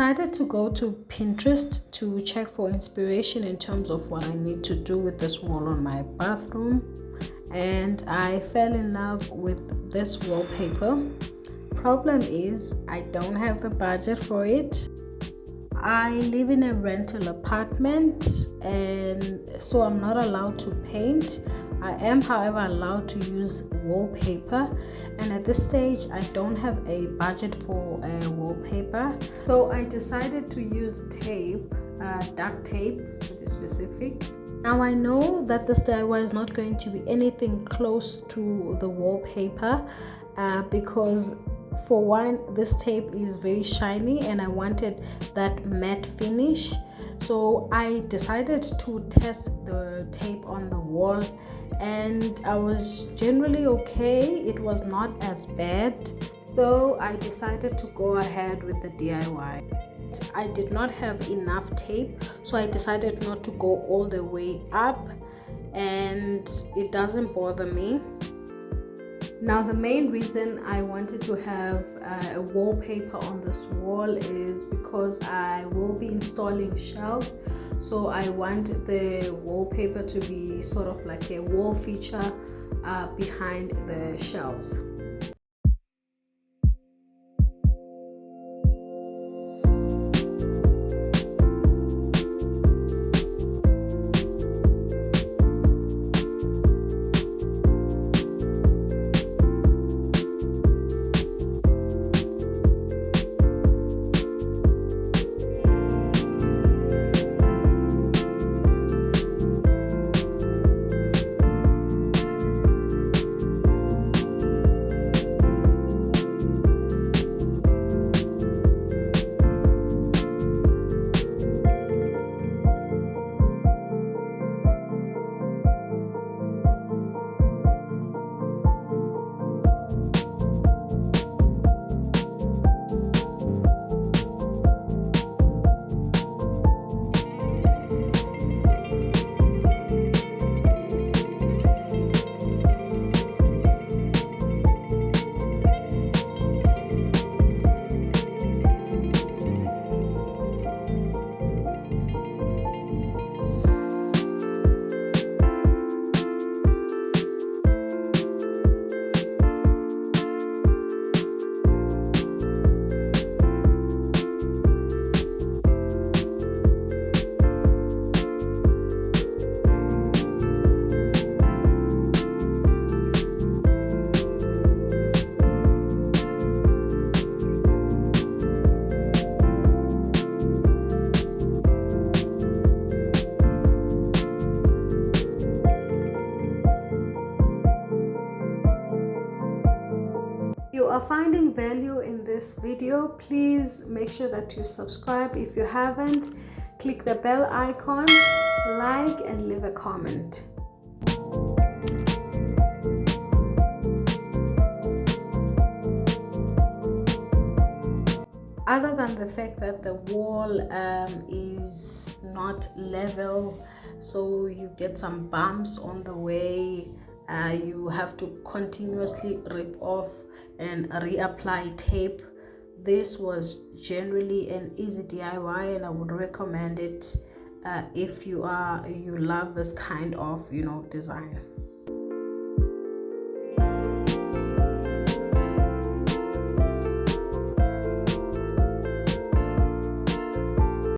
decided to go to Pinterest to check for inspiration in terms of what I need to do with this wall on my bathroom, and I fell in love with this wallpaper. Problem is, I don't have the budget for it. I live in a rental apartment, and so I'm not allowed to paint. I am, however, allowed to use wallpaper, and at this stage I don't have a budget for a wallpaper, so I decided to use tape, duct tape to be specific. Now I know that this DIY is not going to be anything close to the wallpaper because for one, this tape is very shiny and I wanted that matte finish. So I decided to test the tape on the wall, and I was generally okay. It was not as bad. So I decided to go ahead with the DIY. I did not have enough tape, so I decided not to go all the way up, and it doesn't bother me. Now the main reason I wanted to have a wallpaper on this wall is because I will be installing shelves, so I want the wallpaper to be sort of like a wall feature behind the shelves. You are finding value in this video, please make sure that you subscribe. If you haven't, click the bell icon, like, and leave a comment. Other than the fact that the wall is not level, so you get some bumps on the way, you have to continuously rip off and reapply tape. This was generally an easy DIY, and I would recommend it if you love this kind of design.